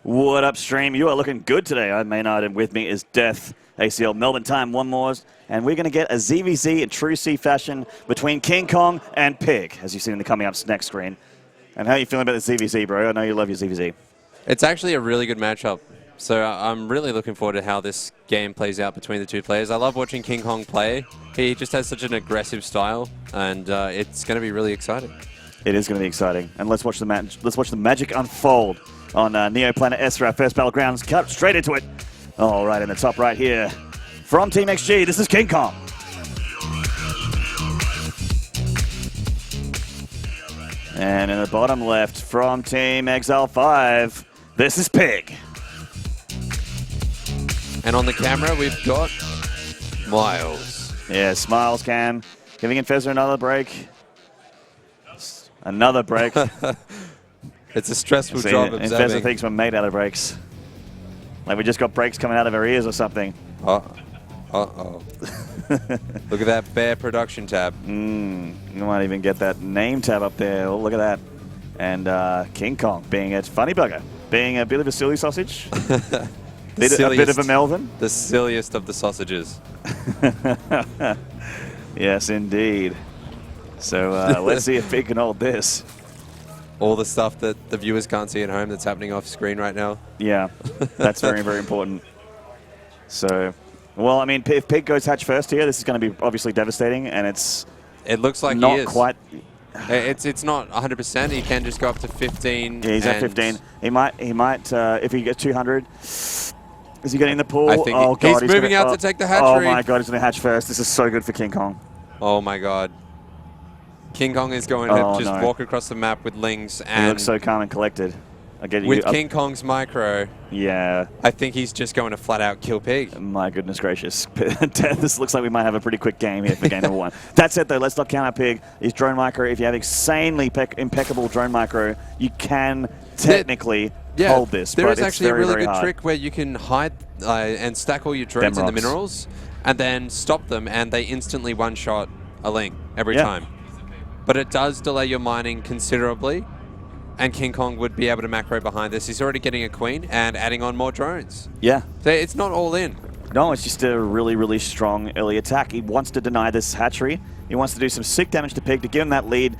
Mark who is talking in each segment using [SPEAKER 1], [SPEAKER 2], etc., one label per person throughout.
[SPEAKER 1] What up, stream? You are looking good today. I'm Maynard, and with me is Death. ACL Melbourne time, one more. And we're going to get a ZVZ in true C fashion between KingkOng and PiG, as you see in the coming up next screen. And how are you feeling about the ZVZ, bro? I know you love your ZVZ.
[SPEAKER 2] It's actually a really good matchup. So I'm really looking forward to how this game plays out between the two players. I love watching KingkOng play. He just has such an aggressive style, and it's going to be really exciting. It
[SPEAKER 1] is going to be exciting. And let's watch the magic unfold on Neoplanet S for our first battlegrounds. Cut straight into it. All right, in the top right here, from Team XG, this is KingkOng. And in the bottom left, from Team XL5, this is PiG.
[SPEAKER 2] And on the camera, we've got Miles.
[SPEAKER 1] Yeah, Smiles Cam, giving Infeza another break. Another break.
[SPEAKER 2] It's a stressful job observing.
[SPEAKER 1] Infeza thinks we're made out of breaks. Like we just got breaks coming out of our ears or something.
[SPEAKER 2] Uh-oh. Look at that bear production tab.
[SPEAKER 1] You might even get that name tab up there. Oh, look at that. And KingkOng being a funny bugger. Being a bit of a silly sausage. a bit of a Melvin.
[SPEAKER 2] The silliest of the sausages.
[SPEAKER 1] Yes, indeed. So let's see if PiG can hold this.
[SPEAKER 2] All the stuff that the viewers can't see at home that's happening off screen right now.
[SPEAKER 1] Yeah, that's very, very important. So, well, I mean, if PiG goes hatch first here, this is going to be obviously devastating, and
[SPEAKER 2] it looks like
[SPEAKER 1] not
[SPEAKER 2] he is.
[SPEAKER 1] Quite.
[SPEAKER 2] It's not 100%. He can just go up to 15.
[SPEAKER 1] Yeah, he's at 15. He might if he gets 200. Is he getting the pool?
[SPEAKER 2] I think he's moving out to take the hatchery.
[SPEAKER 1] Oh my god, he's going to hatch first. This is so good for KingkOng.
[SPEAKER 2] Oh my god. KingkOng is going to just walk across the map with Lings. And
[SPEAKER 1] he looks so calm and collected.
[SPEAKER 2] With KingkOng's micro,
[SPEAKER 1] yeah,
[SPEAKER 2] I think he's just going to flat out kill PiG.
[SPEAKER 1] My goodness gracious. This looks like we might have a pretty quick game here for game number one. That said, though, let's not count out PiG. His drone micro, if you have insanely impeccable drone micro, you can technically hold this.
[SPEAKER 2] There is actually a really good trick where you can hide and stack all your drones in the minerals and then stop them, and they instantly one-shot a Ling every time. But it does delay your mining considerably, and KingkOng would be able to macro behind this. He's already getting a queen and adding on more drones. Yeah. So it's not all in.
[SPEAKER 1] No, it's just a really, really strong early attack. He wants to deny this hatchery. He wants to do some sick damage to PiG to give him that lead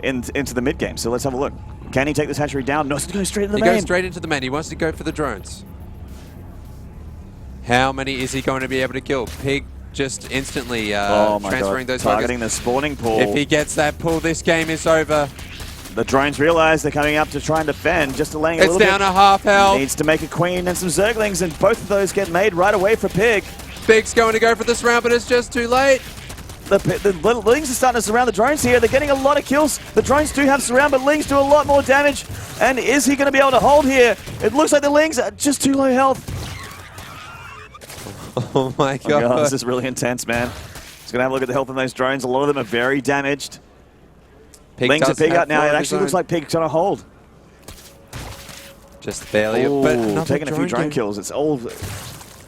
[SPEAKER 1] into the mid game. So let's have a look. Can he take this hatchery down? No, he's going straight into the main.
[SPEAKER 2] He goes straight into the main. He wants to go for the drones. How many is he going to be able to kill? PiG just instantly transferring those
[SPEAKER 1] targeting the spawning pool.
[SPEAKER 2] If he gets that pool, this game is over.
[SPEAKER 1] The drones realize they're coming up to try and defend, just delaying a little bit.
[SPEAKER 2] It's down a half health.
[SPEAKER 1] Needs to make a queen and some zerglings, and both of those get made right away for PiG.
[SPEAKER 2] PiG's going to go for this round, but it's just too late.
[SPEAKER 1] The Lings are starting to surround the drones here. They're getting a lot of kills. The drones do have surround, but Lings do a lot more damage. And is he going to be able to hold here? It looks like the Lings are just too low health.
[SPEAKER 2] Oh my god.
[SPEAKER 1] This is really intense, man. Just going to have a look at the health of those drones. A lot of them are very damaged. Lings are PiG out now. It actually looks like PiG's on a hold.
[SPEAKER 2] Just barely.
[SPEAKER 1] But taking a few drone kills. It's all.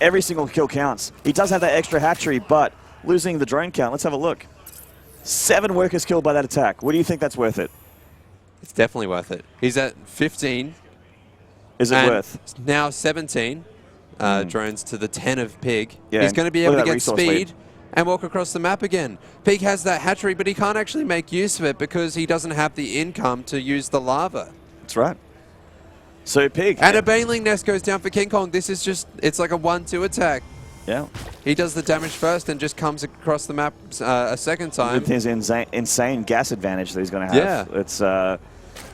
[SPEAKER 1] Every single kill counts. He does have that extra hatchery, but losing the drone count. Let's have a look. 7 workers killed by that attack. What do you think that's worth it?
[SPEAKER 2] It's definitely worth it. He's at 15.
[SPEAKER 1] Is it worth?
[SPEAKER 2] Now 17 drones to the 10 of PiG. Yeah, he's going to be able to get speed and walk across the map again. PiG has that hatchery, but he can't actually make use of it because he doesn't have the income to use the lava.
[SPEAKER 1] That's right. So PiG.
[SPEAKER 2] And a Baneling nest goes down for KingkOng. This is just, it's like a 1-2 attack.
[SPEAKER 1] Yeah.
[SPEAKER 2] He does the damage first and just comes across the map a second time.
[SPEAKER 1] With his insane gas advantage that he's going to have. Yeah.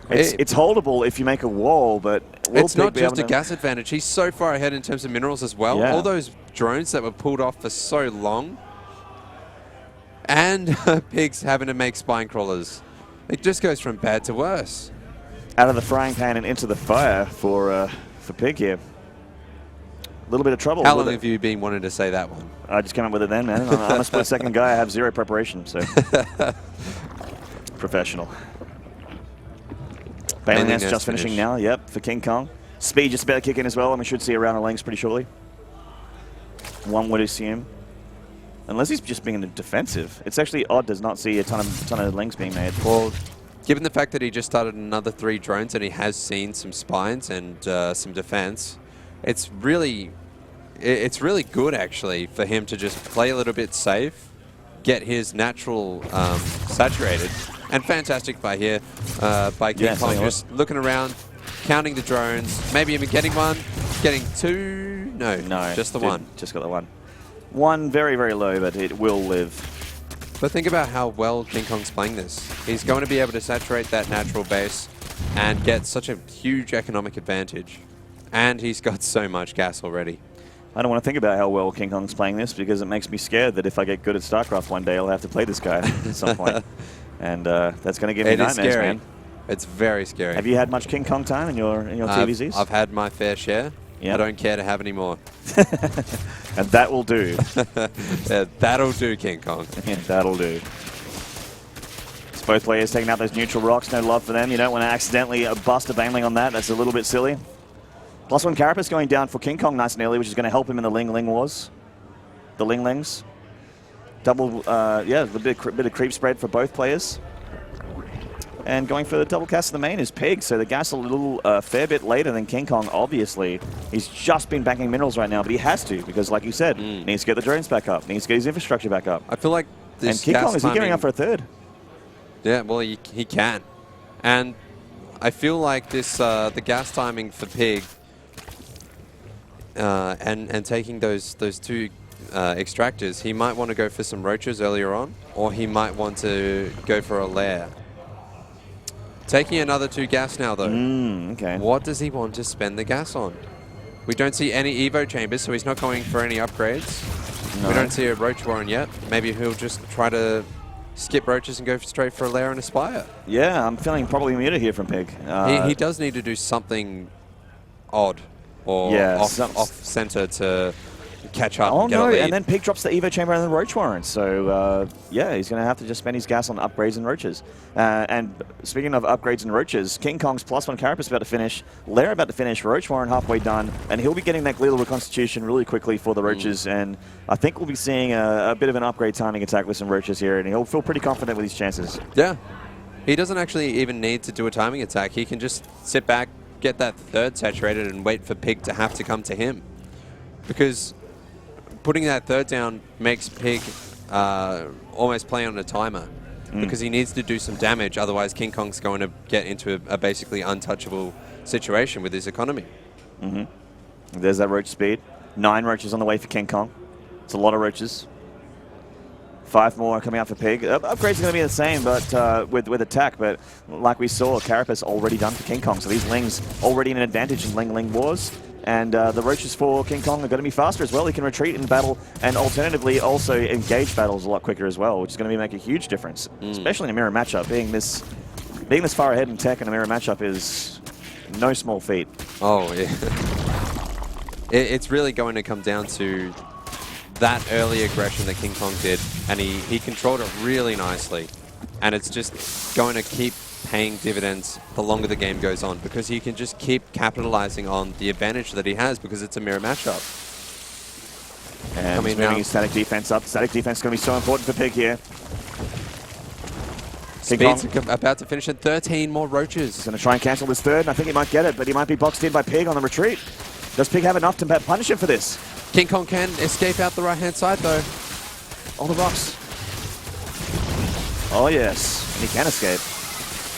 [SPEAKER 1] It's holdable if you make a wall, but
[SPEAKER 2] it's not just a gas advantage. He's so far ahead in terms of minerals as well.
[SPEAKER 1] Yeah.
[SPEAKER 2] All those drones that were pulled off for so long. And PiG's having to make spine crawlers. It just goes from bad to worse.
[SPEAKER 1] Out of the frying pan and into the fire for PiG here. A little bit of trouble.
[SPEAKER 2] How long have you been wanting to say that one?
[SPEAKER 1] I just came up with it then, man. I'm a split-second guy. I have 0 preparation, so professional. Baneling Nest just finishing now. Yep, for KingkOng. Speed just about to kick in as well, and we should see a round of Lings pretty shortly. One would assume. Unless he's just being defensive. It's actually odd to not see a ton of Lings being made.
[SPEAKER 2] Well, Given the fact that he just started another 3 drones and he has seen some spines and some defense, it's really good actually for him to just play a little bit safe, get his natural saturated, and fantastic by here by KingkOng, just looking around, counting the drones, maybe even getting one, getting 2, no, just the one.
[SPEAKER 1] Just got the one. One very, very low, but it will live.
[SPEAKER 2] But think about how well KingkOng's playing this. He's going to be able to saturate that natural base and get such a huge economic advantage. And he's got so much gas already.
[SPEAKER 1] I don't want to think about how well KingkOng's playing this because it makes me scared that if I get good at StarCraft one day, I'll have to play this guy at some point. And that's going to give me nightmares, man.
[SPEAKER 2] It's very scary.
[SPEAKER 1] Have you had much KingkOng time in your TVZs?
[SPEAKER 2] I've had my fair share. Yep. I don't care to have any more.
[SPEAKER 1] And that will do.
[SPEAKER 2] Yeah, that'll do, KingkOng.
[SPEAKER 1] Yeah, that'll do. So both players taking out those neutral rocks. No love for them. You don't want to accidentally bust a Baneling on that. That's a little bit silly. +1 Carapace going down for KingkOng nice and early, which is going to help him in the Ling wars. The Lings. Double, yeah, a bit of creep spread for both players. And going for the double cast in the main is PiG, so the gas a little fair bit later than KingkOng, obviously. He's just been banking minerals right now, but he has to, because like you said, needs to get the drones back up, needs to get his infrastructure back up.
[SPEAKER 2] I feel like this
[SPEAKER 1] And KingkOng, is he gearing up for a third?
[SPEAKER 2] Yeah, well, he can. And I feel like this the gas timing for PiG and taking those 2 extractors, he might want to go for some roaches earlier on, or he might want to go for a lair. Taking another 2 gas now, though.
[SPEAKER 1] Okay.
[SPEAKER 2] What does he want to spend the gas on? We don't see any Evo chambers, so he's not going for any upgrades. No. We don't see a Roach Warren yet. Maybe he'll just try to skip Roaches and go straight for a Lair and Aspire.
[SPEAKER 1] Yeah, I'm feeling probably muted here from PiG.
[SPEAKER 2] He does need to do something odd or off-center to catch up and get a lead.
[SPEAKER 1] And then PiG drops the Evo Chamber and the Roach Warren. So, yeah, he's going to have to just spend his gas on upgrades and Roaches. And speaking of upgrades and Roaches, KingkOng's +1 Carapace about to finish, Lair about to finish, Roach Warren halfway done, and he'll be getting that Glial Reconstitution really quickly for the Roaches, and I think we'll be seeing a bit of an upgrade timing attack with some Roaches here, and he'll feel pretty confident with his chances.
[SPEAKER 2] Yeah. He doesn't actually even need to do a timing attack. He can just sit back, get that 3rd saturated, and wait for PiG to have to come to him. Because putting that 3rd down makes PiG almost play on a timer because he needs to do some damage, otherwise KingkOng's going to get into a basically untouchable situation with his economy.
[SPEAKER 1] There's that Roach speed. 9 Roaches on the way for KingkOng. It's a lot of Roaches. 5 more coming out for PiG. Upgrades are going to be the same, but with attack. But like we saw, Carapace already done for KingkOng, so these Lings already in an advantage in Ling wars. And the Roaches for KingkOng are going to be faster as well. He can retreat in battle and alternatively also engage battles a lot quicker as well, which is going to make a huge difference, especially in a mirror matchup. Being this far ahead in tech in a mirror matchup is no small feat.
[SPEAKER 2] Oh, yeah. It's really going to come down to that early aggression that KingkOng did, and he controlled it really nicely. And it's just going to keep paying dividends the longer the game goes on, because he can just keep capitalizing on the advantage that he has because it's a mirror matchup.
[SPEAKER 1] And moving his static defense up. Static defense is going to be so important for PiG here.
[SPEAKER 2] Speed's about to finish at 13 more Roaches.
[SPEAKER 1] He's going to try and cancel this 3rd, and I think he might get it, but he might be boxed in by PiG on the retreat. Does PiG have enough to punish him for this?
[SPEAKER 2] KingkOng can escape out the right-hand side, though.
[SPEAKER 1] All the rocks. Oh, yes. And he can escape.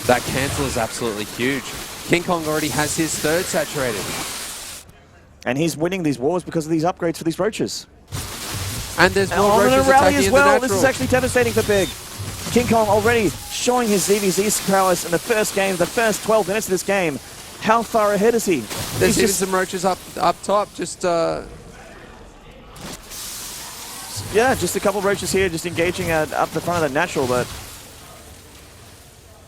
[SPEAKER 2] That cancel is absolutely huge. KingkOng already has his 3rd saturated.
[SPEAKER 1] And he's winning these wars because of these upgrades for these Roaches.
[SPEAKER 2] And there's more Roaches attacking as well.
[SPEAKER 1] This is actually devastating for PiG. KingkOng already showing his ZVZ prowess in the first game, the first 12 minutes of this game. How far ahead is he?
[SPEAKER 2] There's even some Roaches up top, just...
[SPEAKER 1] Yeah, just a couple of Roaches here, just engaging up the front of the natural, but...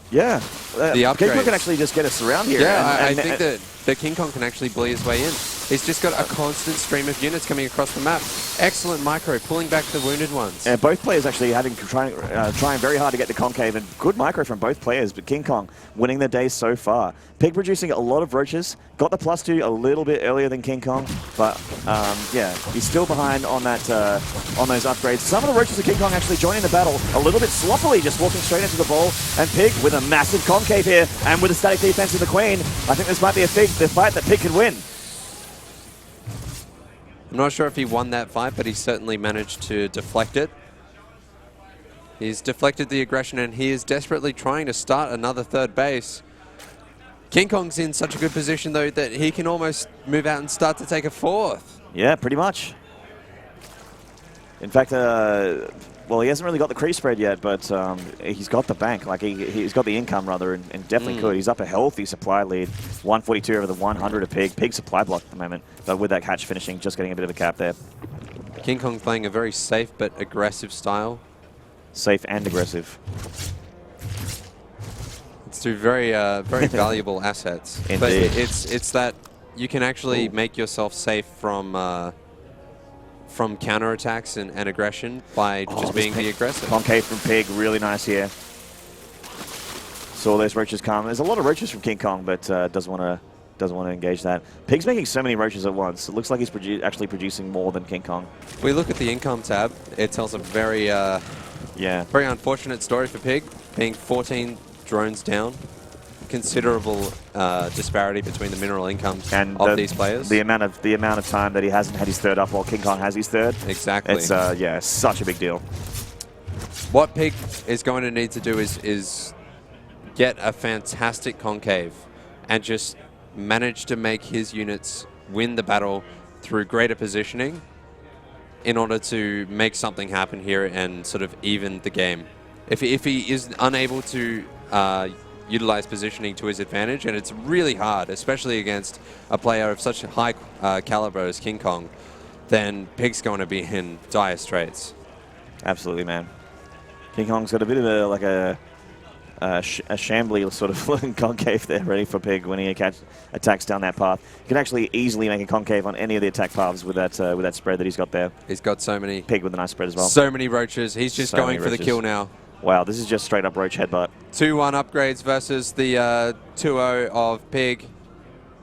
[SPEAKER 1] Yeah,
[SPEAKER 2] the upgrades
[SPEAKER 1] can actually just get us around here.
[SPEAKER 2] Yeah, I think that KingkOng can actually bully his way in. He's just got a constant stream of units coming across the map. Excellent micro, pulling back the wounded ones.
[SPEAKER 1] Yeah, both players actually trying very hard to get the concave, and good micro from both players, but KingkOng winning the day so far. PiG producing a lot of roaches, got the +2 a little bit earlier than KingkOng, but yeah, he's still behind on that on those upgrades. Some of the roaches of KingkOng actually joining the battle a little bit sloppily, just walking straight into the ball, and PiG with a massive concave here, and with a static defense of the Queen, I think this might be the fight that PiG can win.
[SPEAKER 2] I'm not sure if he won that fight, but he certainly managed to deflect it. He's deflected the aggression, and he is desperately trying to start another third base. KingkOng's in such a good position, though, that he can almost move out and start to take a fourth.
[SPEAKER 1] Yeah, pretty much. In fact, well, he hasn't really got the crease spread yet, but he's got the bank. Like he's got the income rather, and definitely could. He's up a healthy supply lead, 142 over the 100 of PiG. PiG supply block at the moment, but with that catch finishing, just getting a bit of a cap there.
[SPEAKER 2] KingkOng playing a very safe but aggressive style.
[SPEAKER 1] Safe and aggressive.
[SPEAKER 2] It's two very very valuable assets.
[SPEAKER 1] Indeed.
[SPEAKER 2] But it's that you can actually make yourself safe from counterattacks and aggression by just being the aggressor.
[SPEAKER 1] Concave from PiG, really nice here. Saw those roaches come. There's a lot of roaches from KingkOng, but doesn't want to engage that. PiG's making so many roaches at once. It looks like he's actually producing more than KingkOng.
[SPEAKER 2] If we look at the income tab, it tells a very very unfortunate story for PiG, being 14 drones down. Considerable disparity between the mineral incomes of these players. The amount
[SPEAKER 1] of time that he hasn't had his third up while KingkOng has his third.
[SPEAKER 2] Exactly.
[SPEAKER 1] It's yeah, such a big deal.
[SPEAKER 2] What PiG is going to need to do is get a fantastic concave and just manage to make his units win the battle through greater positioning in order to make something happen here and sort of even the game. If he is unable to utilize positioning to his advantage, and it's really hard, especially against a player of such a high caliber as KingkOng, then PiG's going to be in dire straits.
[SPEAKER 1] Absolutely, man. KingkOng's got a bit of a shambly sort of looking concave there, ready for PiG when he attacks down that path. He can actually easily make a concave on any of the attack paths with that spread that he's got there.
[SPEAKER 2] He's got so many.
[SPEAKER 1] PiG with a nice spread as well.
[SPEAKER 2] So many roaches. He's just going for the kill now.
[SPEAKER 1] Wow, this is just straight up roach headbutt.
[SPEAKER 2] 2-1 upgrades versus the 2-0 of PiG.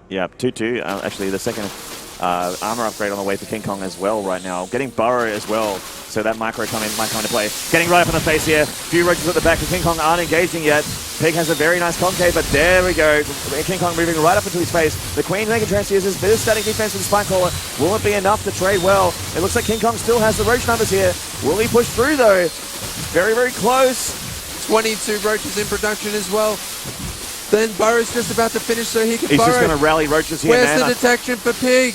[SPEAKER 1] Yeah, 2-2. Actually, the second armor upgrade on the way for KingkOng as well right now. Getting Burrow as well, so that micro might come into play. Getting right up in the face here. A few roaches at the back, and KingkOng aren't engaging yet. PiG has a very nice concave, but there we go. KingkOng moving right up into his face. The Queen making transfuses, bit of static defense with the spine caller. Will it be enough to trade well? It looks like KingkOng still has the roach numbers here. Will he push through though? Very, very close.
[SPEAKER 2] 22 roaches in production as well. Then Burrow's just about to finish, so he can
[SPEAKER 1] He's just going to rally roaches here,
[SPEAKER 2] Where's the detection for PiG?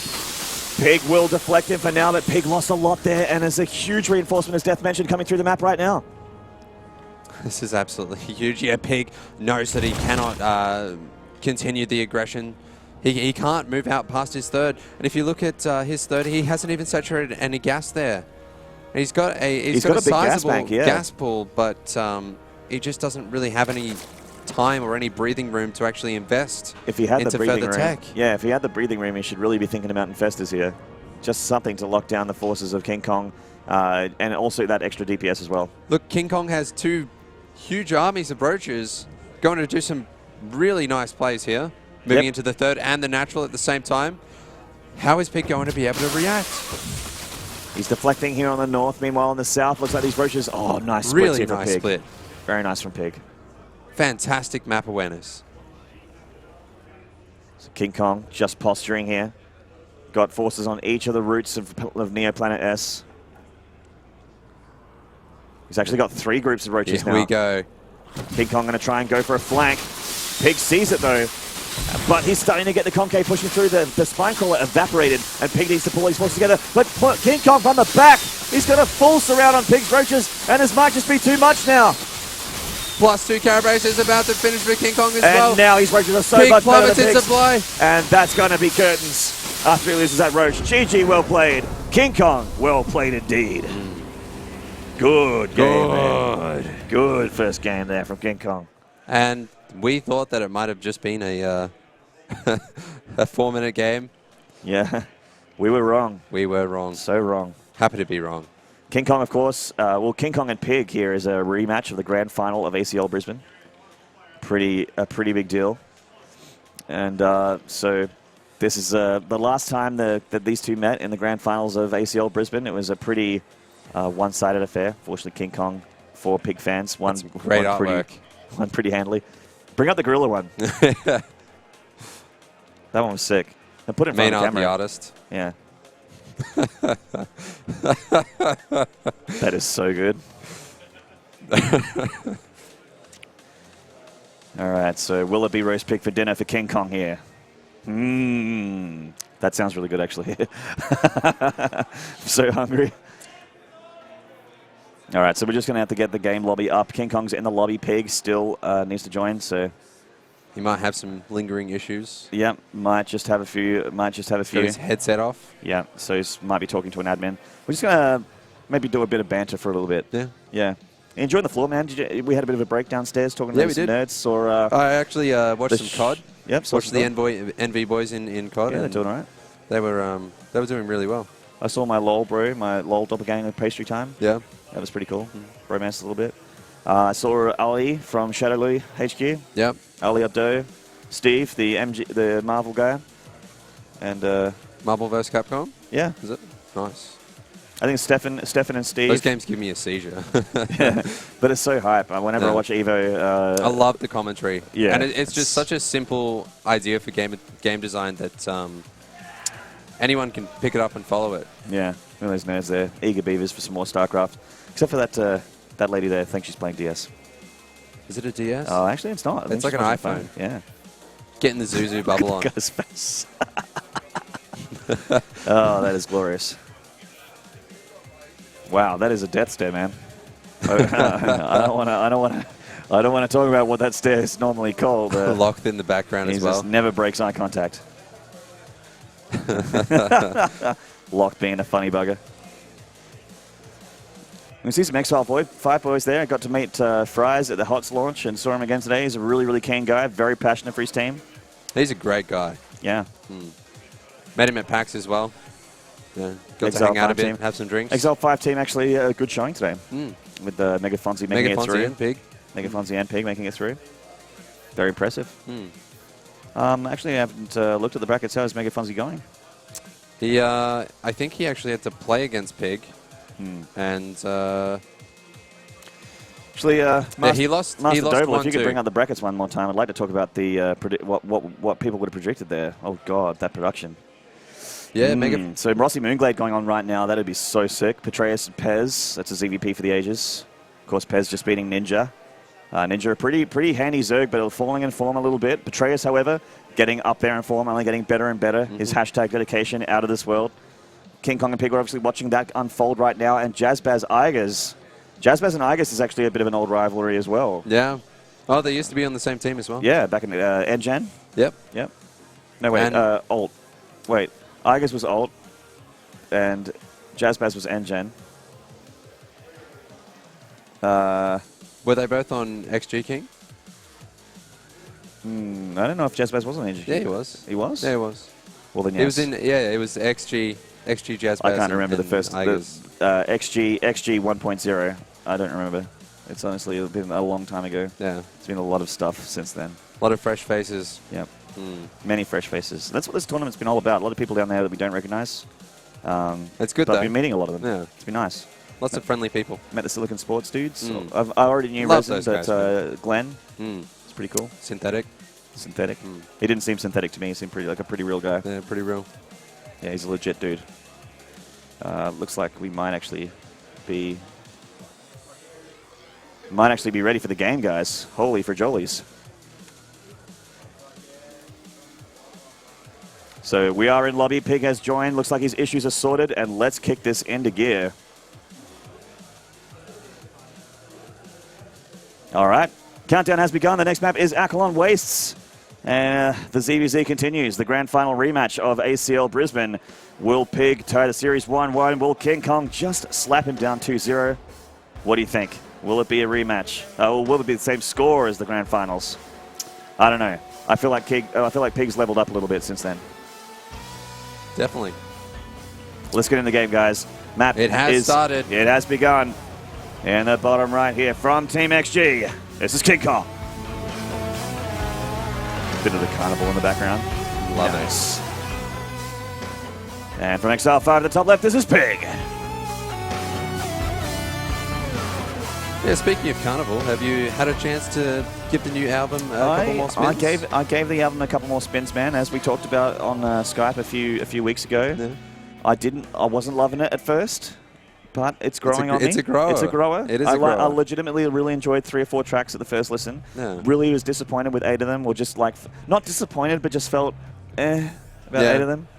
[SPEAKER 1] PiG will deflect him for now, but PiG lost a lot there, and there's a huge reinforcement, as Death mentioned, coming through the map right now.
[SPEAKER 2] This is absolutely huge. Yeah, PiG knows that he cannot continue the aggression. He can't move out past his third. And if you look at his third, he hasn't even saturated any gas there. He's got a sizable gas pool, but he just doesn't really have any time or any breathing room to actually invest into further tech.
[SPEAKER 1] Yeah, if he had the breathing room, he should really be thinking about infestors here. Just something to lock down the forces of KingkOng, and also that extra DPS as well.
[SPEAKER 2] Look, KingkOng has two huge armies of roaches going to do some really nice plays here, moving into the third and the natural at the same time. How is PiG going to be able to react?
[SPEAKER 1] He's deflecting here on the north. Meanwhile, on the south, looks like these roaches. Oh, nice split.
[SPEAKER 2] Really nice split.
[SPEAKER 1] Very nice from PiG.
[SPEAKER 2] Fantastic map awareness.
[SPEAKER 1] So KingkOng just posturing here. Got forces on each of the routes of Neoplanet S. He's actually got 3 groups of roaches now.
[SPEAKER 2] Here we go.
[SPEAKER 1] KingkOng going to try and go for a flank. PiG sees it though. But he's starting to get the concave pushing through. The spine crawler evaporated, and PiG needs to pull his forces together. But KingkOng from the back, he's got a full surround on PiG's roaches, and this might just be too much now.
[SPEAKER 2] +2 Carabase is about to finish for KingkOng as well.
[SPEAKER 1] And now his roaches are so much better than PiG's.
[SPEAKER 2] Supply.
[SPEAKER 1] And that's going to be curtains after he loses that roach. GG, well played. KingkOng, well played indeed. Good game, man. Good first game there from KingkOng.
[SPEAKER 2] And we thought that it might have just been a a 4-minute game.
[SPEAKER 1] Yeah, we were wrong.
[SPEAKER 2] We were wrong.
[SPEAKER 1] So wrong.
[SPEAKER 2] Happy to be wrong.
[SPEAKER 1] KingkOng, of course. Well, KingkOng and PiG here is a rematch of the grand final of ACL Brisbane. A pretty big deal. And so this is the last time that these two met in the grand finals of ACL Brisbane. It was a pretty one-sided affair. Fortunately, KingkOng for PiG fans won.
[SPEAKER 2] Great artwork.
[SPEAKER 1] Won pretty handily. Bring up the gorilla one. That one was sick. And put it in front of the camera.
[SPEAKER 2] The artist.
[SPEAKER 1] Yeah. That is so good. All right, so will it be roast pig for dinner for KingkOng here? That sounds really good, actually. I'm so hungry. All right, so we're just going to have to get the game lobby up. KingkOng's in the lobby. PiG still needs to join, so...
[SPEAKER 2] He might have some lingering issues.
[SPEAKER 1] Yeah, might just have a few. Got
[SPEAKER 2] his headset off.
[SPEAKER 1] Yeah, so he might be talking to an admin. We're just going to maybe do a bit of banter for a little bit.
[SPEAKER 2] Yeah.
[SPEAKER 1] Yeah. Enjoying the floor, man. We had a bit of a break downstairs talking to some nerds. Or,
[SPEAKER 2] I actually watched some COD.
[SPEAKER 1] Yep.
[SPEAKER 2] Watched the NV boys in COD.
[SPEAKER 1] Yeah, they're doing all right.
[SPEAKER 2] They were doing really well.
[SPEAKER 1] I saw my LOL doppelganger pastry time.
[SPEAKER 2] Yeah.
[SPEAKER 1] That was pretty cool. Romance a little bit. I saw Ali from Shadowloo HQ.
[SPEAKER 2] Yep.
[SPEAKER 1] Ali Abdo, Steve, the Marvel guy, and
[SPEAKER 2] Marvel vs. Capcom.
[SPEAKER 1] Yeah.
[SPEAKER 2] Is it? Nice.
[SPEAKER 1] I think Stefan and Steve.
[SPEAKER 2] Those games give me a seizure.
[SPEAKER 1] Yeah, but it's so hype. Whenever I watch Evo,
[SPEAKER 2] I love the commentary.
[SPEAKER 1] Yeah,
[SPEAKER 2] and it's just such a simple idea for game design that anyone can pick it up and follow it.
[SPEAKER 1] Yeah, one of those nerds there, eager beavers for some more StarCraft. Except for that lady there, I think she's playing DS.
[SPEAKER 2] Is it a DS?
[SPEAKER 1] Oh, actually, it's not.
[SPEAKER 2] It's like an iPhone.
[SPEAKER 1] Yeah.
[SPEAKER 2] Getting the Zuzu bubble on.
[SPEAKER 1] Look at his face. Oh, that is glorious. Wow, that is a death stare, man. I don't want to talk about what that stare is normally called.
[SPEAKER 2] Locked in the background as well.
[SPEAKER 1] He just never breaks eye contact. Locked being a funny bugger. We see some X5 boys there. I got to meet Fries at the HOTS launch and saw him again today. He's a really, really keen guy, very passionate for his team.
[SPEAKER 2] He's a great guy.
[SPEAKER 1] Yeah.
[SPEAKER 2] Met him at PAX as well. Yeah. Got to hang out a bit, have some drinks.
[SPEAKER 1] XL5 team actually a good showing today. With Mega Fonzie making it through.
[SPEAKER 2] And PiG.
[SPEAKER 1] Mega Fonzie and PiG making it through. Very impressive. Actually, I haven't looked at the brackets. How is Mega Fonzie going?
[SPEAKER 2] I think he actually had to play against PiG. And
[SPEAKER 1] actually,
[SPEAKER 2] he lost.
[SPEAKER 1] Master
[SPEAKER 2] He lost
[SPEAKER 1] Doble, if you could
[SPEAKER 2] 1-2.
[SPEAKER 1] bring up the brackets one more time, I'd like to talk about the what people would have predicted there. Oh God, that production.
[SPEAKER 2] Yeah, Mega.
[SPEAKER 1] So Rossi Moonglade going on right now. That'd be so sick. Patreus and Pez. That's a ZVP for the ages. Of course, Pez just beating Ninja. Ninja, a pretty handy Zerg, but falling in form a little bit. Patreus, however, getting up there in form, only getting better and better. His hashtag dedication out of this world. KingkOng and PiG are obviously watching that unfold right now, and Jazzbaz Igers. Jazzbaz and Igers is actually a bit of an old rivalry as well.
[SPEAKER 2] Yeah. Oh, they used to be on the same team as well.
[SPEAKER 1] Yeah, back in NGen.
[SPEAKER 2] Yep.
[SPEAKER 1] No, wait, alt. Wait, Igers was alt, and Jazzbaz was NGen.
[SPEAKER 2] Were they both on XG King?
[SPEAKER 1] I don't know if Jazzbaz was on NGen.
[SPEAKER 2] Yeah, he was.
[SPEAKER 1] He was?
[SPEAKER 2] Yeah, he was.
[SPEAKER 1] Well, then yes.
[SPEAKER 2] It was in. Yeah, it was XG Jazzbaz.
[SPEAKER 1] I can't remember the first. XG 1.0. I don't remember. It's honestly been a long time ago.
[SPEAKER 2] Yeah.
[SPEAKER 1] It's been a lot of stuff since then.
[SPEAKER 2] A lot of fresh faces.
[SPEAKER 1] Yep. Many fresh faces. That's what this tournament's been all about. A lot of people down there that we don't recognize.
[SPEAKER 2] It's good,
[SPEAKER 1] but
[SPEAKER 2] though.
[SPEAKER 1] I've been meeting a lot of them.
[SPEAKER 2] Yeah.
[SPEAKER 1] It's been nice.
[SPEAKER 2] Lots of friendly people.
[SPEAKER 1] Met the Silicon Sports dudes. I already knew residents at Glenn. It's pretty cool.
[SPEAKER 2] Synthetic.
[SPEAKER 1] He didn't seem synthetic to me. He seemed like a pretty real guy.
[SPEAKER 2] Yeah, pretty real.
[SPEAKER 1] Yeah, he's a legit dude. Looks like we might actually be ready for the game, guys. Holy for jollies. So we are in lobby. PiG has joined. Looks like his issues are sorted, and let's kick this into gear. All right. Countdown has begun. The next map is Akalon Wastes. And the ZVZ continues. The grand final rematch of ACL Brisbane. Will PiG tie the series 1-1? Will KingkOng just slap him down 2-0? What do you think? Will it be a rematch? Or will it be the same score as the grand finals? I don't know. I feel like PiG's leveled up a little bit since then.
[SPEAKER 2] definitely.
[SPEAKER 1] Let's get in the game, guys. Map
[SPEAKER 2] It has started.
[SPEAKER 1] It has begun. In the bottom right here from Team XG, this is KingkOng. Bit of the carnival in the background.
[SPEAKER 2] Love
[SPEAKER 1] it. And from XR5 to the top left, this is PiG.
[SPEAKER 2] Yeah, speaking of carnival, have you had a chance to give the new album a couple more spins?
[SPEAKER 1] I gave the album a couple more spins, man, as we talked about on Skype a few weeks ago. Yeah. I wasn't loving it at first, but it's growing on me.
[SPEAKER 2] It's a grower.
[SPEAKER 1] It's a grower.
[SPEAKER 2] It is a grower.
[SPEAKER 1] I legitimately really enjoyed 3 or 4 tracks at the first listen.
[SPEAKER 2] Yeah.
[SPEAKER 1] Really was disappointed with 8 of them, or just like, not disappointed, but just felt about 8 of them.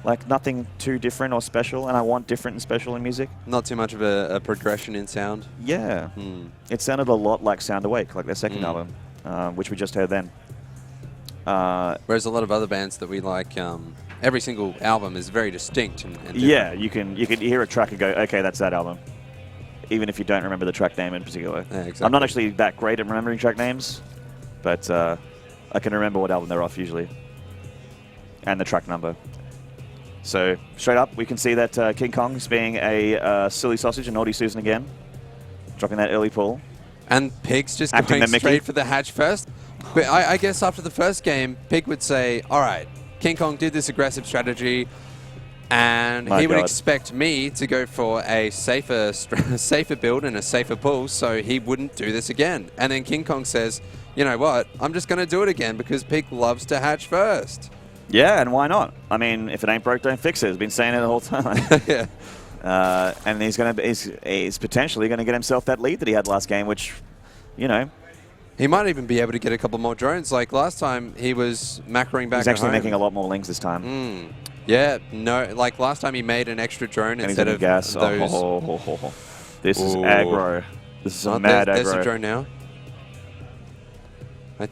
[SPEAKER 1] Like nothing too different or special, and I want different and special in music.
[SPEAKER 2] Not too much of a progression in sound.
[SPEAKER 1] Yeah. It sounded a lot like Sound Awake, like their second album, which we just heard then.
[SPEAKER 2] Whereas a lot of other bands that we like, every single album is very distinct. And
[SPEAKER 1] yeah, you can hear a track and go, okay, that's that album, even if you don't remember the track name in particular.
[SPEAKER 2] Yeah, exactly.
[SPEAKER 1] I'm not actually that great at remembering track names, but I can remember what album they're off usually, and the track number. So straight up, we can see that KingkOng is being a silly sausage and naughty Susan again, dropping that early pull.
[SPEAKER 2] And PiG's just going straight for the hatch first. But I guess after the first game, PiG would say, all right, KingkOng did this aggressive strategy, and he would expect me to go for a safer build and a safer pull, so he wouldn't do this again. And then KingkOng says, you know what, I'm just going to do it again because PiG loves to hatch first.
[SPEAKER 1] Yeah, and why not? I mean, if it ain't broke, don't fix it. He's been saying it the whole time.
[SPEAKER 2] Yeah.
[SPEAKER 1] And he's potentially going to get himself that lead that he had last game, which, you know.
[SPEAKER 2] He might even be able to get a couple more drones. Like last time, he was macroing back.
[SPEAKER 1] He's actually making a lot more lings this time.
[SPEAKER 2] Yeah, no, like last time he made an extra drone
[SPEAKER 1] and
[SPEAKER 2] instead of
[SPEAKER 1] gas.
[SPEAKER 2] those.
[SPEAKER 1] This is aggro. This is mad aggro.
[SPEAKER 2] There's a drone now.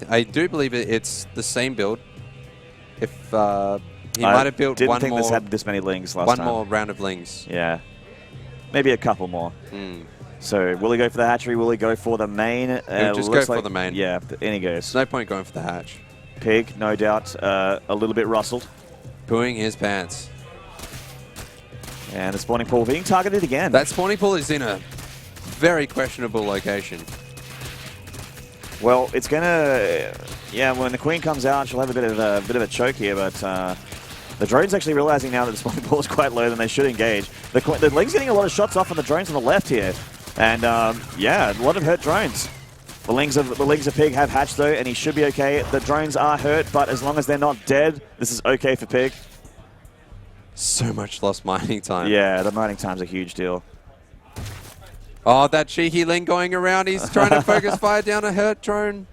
[SPEAKER 2] I do believe it's the same build. If he might have built
[SPEAKER 1] didn't think this had this many lings last time.
[SPEAKER 2] One more round of lings.
[SPEAKER 1] Yeah. Maybe a couple more. So will he go for the hatchery? Will he go for the main?
[SPEAKER 2] He'll just go for the main.
[SPEAKER 1] Yeah, in he goes.
[SPEAKER 2] No point going for the hatch.
[SPEAKER 1] PiG, no doubt, a little bit rustled.
[SPEAKER 2] Pooing his pants.
[SPEAKER 1] And the spawning pool being targeted again.
[SPEAKER 2] That spawning pool is in a very questionable location.
[SPEAKER 1] Well, it's gonna, yeah. When the queen comes out, she'll have a bit of a choke here. But the drone's actually realizing now that the spawning pool is quite low, then they should engage. The Ling's getting a lot of shots off on the drones on the left here, and yeah, a lot of hurt drones. The Lings of PiG have hatched though, and he should be okay. The drones are hurt, but as long as they're not dead, this is okay for PiG.
[SPEAKER 2] So much lost mining time.
[SPEAKER 1] Yeah, the mining time's a huge deal.
[SPEAKER 2] Oh, that cheeky Ling going around. He's trying to focus fire down a hurt drone.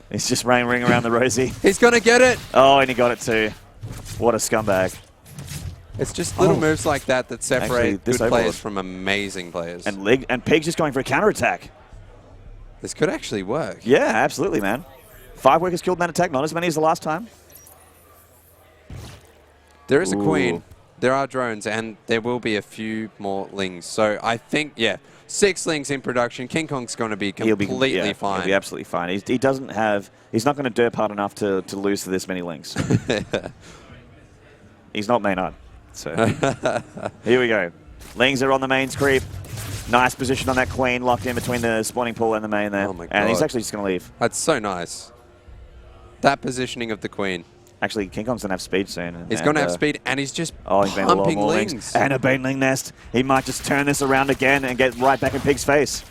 [SPEAKER 1] He's just ring around the rosy.
[SPEAKER 2] He's going to get it.
[SPEAKER 1] Oh, and he got it too. What a scumbag.
[SPEAKER 2] It's just little moves like that that separate good
[SPEAKER 1] overlord
[SPEAKER 2] players from amazing players.
[SPEAKER 1] And PiG's just going for a counterattack.
[SPEAKER 2] This could actually work.
[SPEAKER 1] Yeah, absolutely, man. 5 workers killed in that attack, not as many as the last time.
[SPEAKER 2] There is a queen. There are drones, and there will be a few more Lings. So I think, yeah, 6 Lings in production. KingkOng's going to be completely fine.
[SPEAKER 1] He'll be absolutely fine. He doesn't have. He's not going to derp hard enough to lose to this many Lings. He's not Maynard. So here we go. Lings are on the mains creep. Nice position on that queen, locked in between the spawning pool and the main there.
[SPEAKER 2] Oh my God.
[SPEAKER 1] And he's actually just going to leave.
[SPEAKER 2] That's so nice. That positioning of the queen.
[SPEAKER 1] Actually, KingkOng's going to have speed soon.
[SPEAKER 2] He's going to have speed, and he's just
[SPEAKER 1] he's been a lot more
[SPEAKER 2] Lings.
[SPEAKER 1] And a Baneling nest. He might just turn this around again and get right back in PiG's face.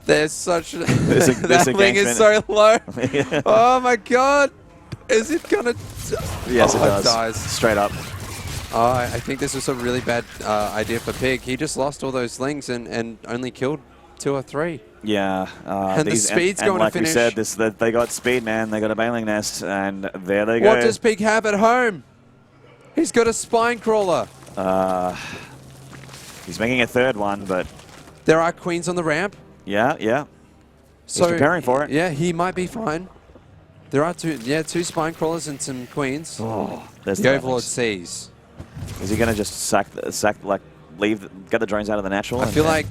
[SPEAKER 2] There's such...
[SPEAKER 1] that
[SPEAKER 2] Ling is so low. Yeah. Oh, my God. Is it going to...
[SPEAKER 1] Yes, it does.
[SPEAKER 2] It dies.
[SPEAKER 1] Straight up.
[SPEAKER 2] Oh, I think this was a really bad idea for PiG. He just lost all those Lings and only killed 2 or 3.
[SPEAKER 1] Yeah.
[SPEAKER 2] And the speed's going to finish.
[SPEAKER 1] Like we said, they got speed, man. They got a Baneling nest, and there they go.
[SPEAKER 2] What does PiG have at home? He's got a spine crawler.
[SPEAKER 1] He's making a 3rd one, but...
[SPEAKER 2] There are queens on the ramp.
[SPEAKER 1] Yeah, yeah.
[SPEAKER 2] So,
[SPEAKER 1] he's preparing for it.
[SPEAKER 2] Yeah, he might be fine. There are 2 spine crawlers and some queens.
[SPEAKER 1] Oh, there's
[SPEAKER 2] the Overlord sees.
[SPEAKER 1] Is he going to just get the drones out of the natural?
[SPEAKER 2] I feel like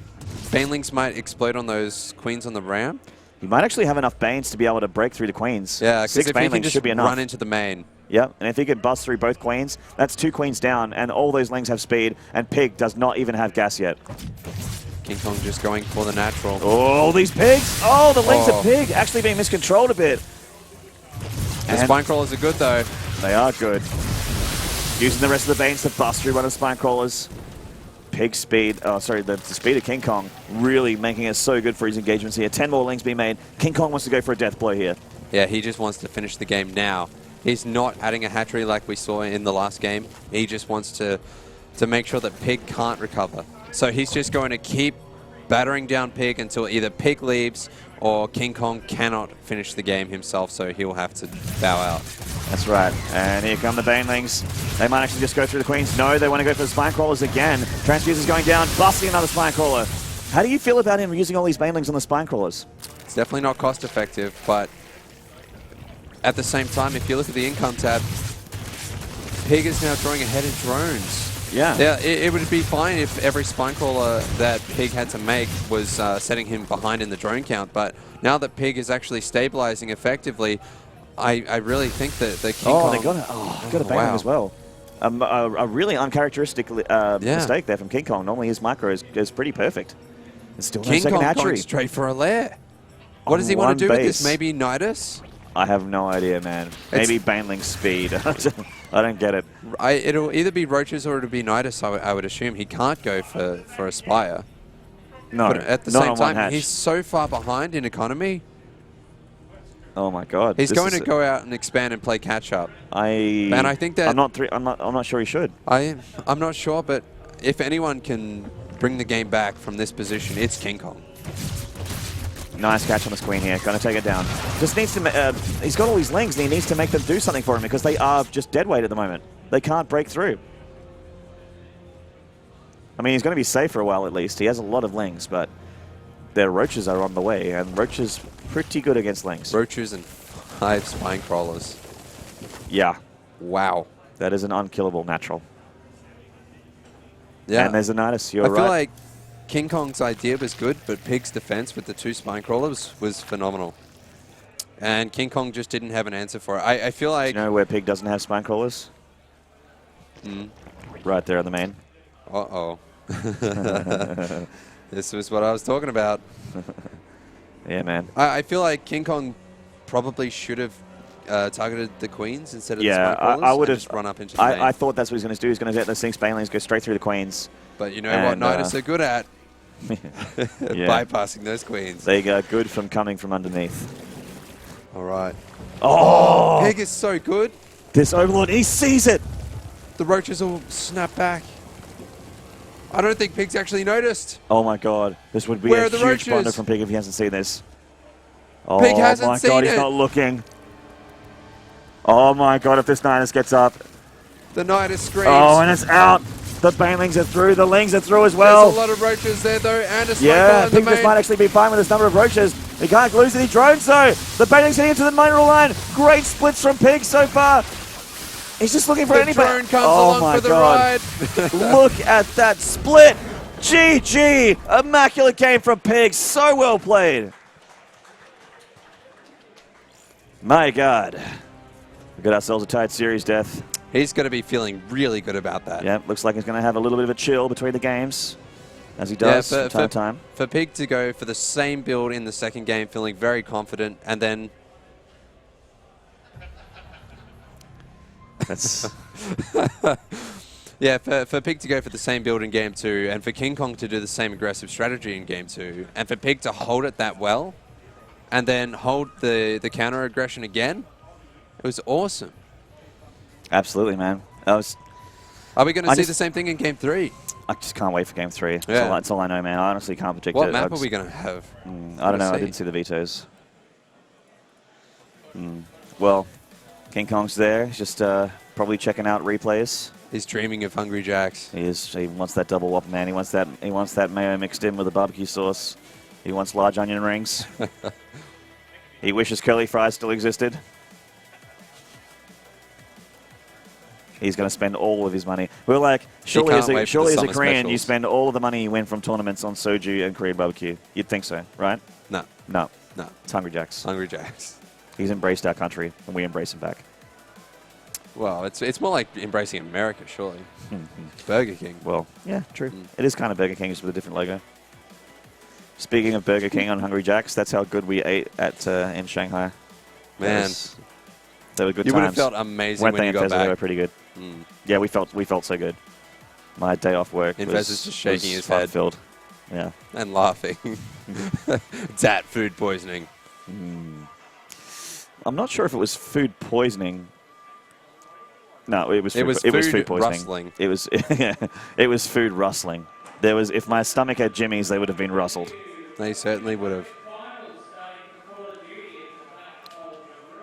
[SPEAKER 2] Banelings might explode on those queens on the ramp.
[SPEAKER 1] He might actually have enough Banes to be able to break through the queens.
[SPEAKER 2] Yeah, because
[SPEAKER 1] 6
[SPEAKER 2] if he can
[SPEAKER 1] Banelings
[SPEAKER 2] just
[SPEAKER 1] should be enough.
[SPEAKER 2] run into the main.
[SPEAKER 1] Yep, and if he can bust through both queens, that's 2 queens down, and all those lings have speed, and PiG does not even have gas yet.
[SPEAKER 2] KingkOng just going for the natural.
[SPEAKER 1] Oh, these pigs! Oh, the lings of PiG actually being miscontrolled a bit.
[SPEAKER 2] The spine crawlers are good, though.
[SPEAKER 1] They are good. Using the rest of the Banes to bust through one of the spine crawlers. PiG speed, the speed of KingkOng really making it so good for his engagements here. 10 more lings being made. KingkOng wants to go for a death blow here.
[SPEAKER 2] Yeah, he just wants to finish the game now. He's not adding a hatchery like we saw in the last game. He just wants to make sure that PiG can't recover. So he's just going to keep battering down PiG until either PiG leaves or KingkOng cannot finish the game himself, so he'll have to bow out.
[SPEAKER 1] That's right. And here come the Banelings. They might actually just go through the queens. No, they want to go for the spine crawlers again. Transfuser's going down, busting another spine crawler. How do you feel about him using all these Banelings on the spine crawlers?
[SPEAKER 2] It's definitely not cost effective, but at the same time, if you look at the income tab, PiG is now drawing ahead in drones.
[SPEAKER 1] Yeah.
[SPEAKER 2] Yeah, it would be fine if every spine crawler that PiG had to make was setting him behind in the drone count, but now that PiG is actually stabilizing effectively, I really think that the KingkOng...
[SPEAKER 1] Oh, they got a Baneling as well. A really uncharacteristic mistake there from KingkOng. Normally his micro is pretty perfect. It's still no second hatchery.
[SPEAKER 2] Going straight for a lair. What does he want to do with this? Maybe Nidus?
[SPEAKER 1] I have no idea, man. Maybe Baneling speed. I don't get it.
[SPEAKER 2] It'll either be Roaches or it'll be Nidus, I would assume. He can't go for Aspire.
[SPEAKER 1] No,
[SPEAKER 2] but at the same time, he's so far behind in economy.
[SPEAKER 1] Oh my God!
[SPEAKER 2] He's going to go out and expand and play catch up.
[SPEAKER 1] And
[SPEAKER 2] I think that
[SPEAKER 1] I'm not sure he should.
[SPEAKER 2] I'm not sure, but if anyone can bring the game back from this position, it's KingkOng.
[SPEAKER 1] Nice catch on the queen here. Going to take it down. Just needs to. He's got all these lings, and he needs to make them do something for him because they are just dead weight at the moment. They can't break through. I mean, he's going to be safe for a while at least. He has a lot of lings, but their Roaches are on the way, and Roaches pretty good against lings.
[SPEAKER 2] Roaches and 5 spine crawlers.
[SPEAKER 1] Yeah.
[SPEAKER 2] Wow.
[SPEAKER 1] That is an unkillable natural.
[SPEAKER 2] Yeah.
[SPEAKER 1] And there's a Nidus. You're right.
[SPEAKER 2] I feel like KingkOng's idea was good, but PiG's defense with the 2 spine crawlers was phenomenal. And KingkOng just didn't have an answer for it. I feel like...
[SPEAKER 1] Do you know where PiG doesn't have spine crawlers? Right there on the main.
[SPEAKER 2] Uh-oh. This was what I was talking about.
[SPEAKER 1] Yeah, man.
[SPEAKER 2] I feel like KingkOng probably should have targeted the queens instead of the spine crawlers.
[SPEAKER 1] I would have
[SPEAKER 2] just run up into the main.
[SPEAKER 1] I thought that's what he's going to do. He's going to let those things Banelings go straight through the queens.
[SPEAKER 2] But you know what Nidus are good at? Bypassing those queens.
[SPEAKER 1] They are good from coming from underneath.
[SPEAKER 2] All right.
[SPEAKER 1] Oh!
[SPEAKER 2] PiG is so good.
[SPEAKER 1] This Overlord, he sees it.
[SPEAKER 2] The Roaches will snap back. I don't think PiG's actually noticed.
[SPEAKER 1] Oh my God. This would be a huge blunder from PiG if he hasn't seen this. Oh
[SPEAKER 2] PiG hasn't
[SPEAKER 1] my
[SPEAKER 2] seen
[SPEAKER 1] God,
[SPEAKER 2] it.
[SPEAKER 1] he's not looking. Oh my God, if this Nidus gets up.
[SPEAKER 2] The Nidus screams.
[SPEAKER 1] Oh, and it's out. The Banelings are through. The Lings are through as well.
[SPEAKER 2] There's a lot of Roaches there, though, and a
[SPEAKER 1] yeah, PiG just might actually be fine with this number of Roaches. He can't lose any drones, though. The Banelings getting into the mineral line. Great splits from PiG so far. He's just looking for anybody.
[SPEAKER 2] The drone comes along for the ride.
[SPEAKER 1] Look at that split. GG. Immaculate game from PiG. So well played. My God. We got ourselves a tight series, Death.
[SPEAKER 2] He's going to be feeling really good about that.
[SPEAKER 1] Yeah, looks like he's going to have a little bit of a chill between the games, as he does from time to time.
[SPEAKER 2] For PiG to go for the same build in the second game, feeling very confident, and then...
[SPEAKER 1] That's...
[SPEAKER 2] yeah, for PiG to go for the same build in Game 2, and for KingkOng to do the same aggressive strategy in Game 2, and for PiG to hold it that well, and then hold the counter-aggression again, it was awesome.
[SPEAKER 1] Absolutely, man.
[SPEAKER 2] Are we going to see the same thing in Game 3?
[SPEAKER 1] I just can't wait for Game 3.
[SPEAKER 2] Yeah.
[SPEAKER 1] That's all I know, man. I honestly can't predict it.
[SPEAKER 2] What map are we going to have?
[SPEAKER 1] I don't know. I didn't see the vetoes. Well, KingkOng's there. He's just probably checking out replays.
[SPEAKER 2] He's dreaming of Hungry Jacks.
[SPEAKER 1] He is. He wants that double whopper, man. He wants that mayo mixed in with the barbecue sauce. He wants large onion rings. He wishes curly fries still existed. He's going to spend all of his money. We're like, surely as a Korean, specials. You spend all of the money you win from tournaments on soju and Korean barbecue. You'd think so, right?
[SPEAKER 2] No.
[SPEAKER 1] No.
[SPEAKER 2] No.
[SPEAKER 1] It's Hungry Jacks.
[SPEAKER 2] Hungry Jacks.
[SPEAKER 1] He's embraced our country, and we embrace him back.
[SPEAKER 2] Well, it's more like embracing America, surely. Burger King.
[SPEAKER 1] Well, yeah, true. It is kind of Burger King, just with a different logo. Speaking of Burger King on Hungry Jack's, that's how good we ate at in Shanghai.
[SPEAKER 2] Man,
[SPEAKER 1] they were good times.
[SPEAKER 2] You would have felt amazing when you got back.
[SPEAKER 1] They were pretty good. Yeah, we felt so good. My day off work
[SPEAKER 2] was just shaking his head,
[SPEAKER 1] filled. Yeah,
[SPEAKER 2] and laughing. That food poisoning.
[SPEAKER 1] I'm not sure if it was food poisoning. No, it was food poisoning.
[SPEAKER 2] Rustling.
[SPEAKER 1] It was it was food rustling. There was, if my stomach had jimmies, they would have been rustled.
[SPEAKER 2] They certainly would have.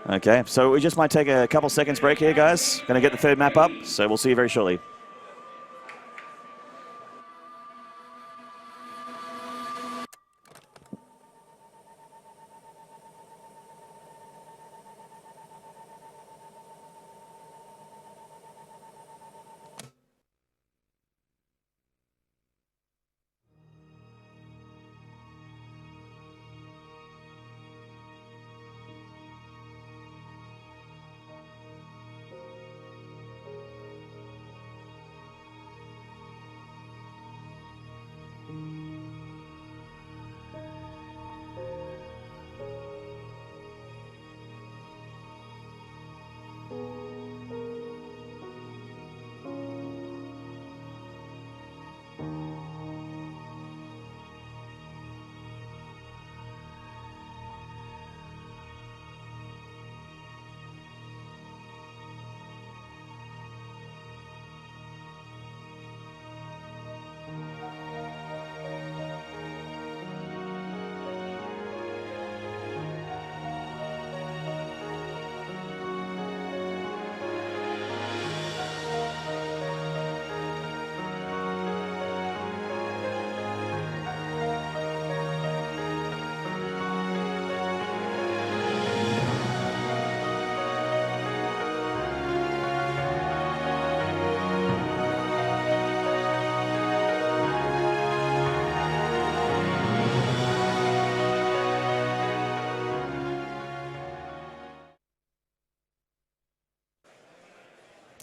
[SPEAKER 1] Okay, so we just might take a couple seconds break here, guys. Going to get the third map up, so we'll see you very shortly.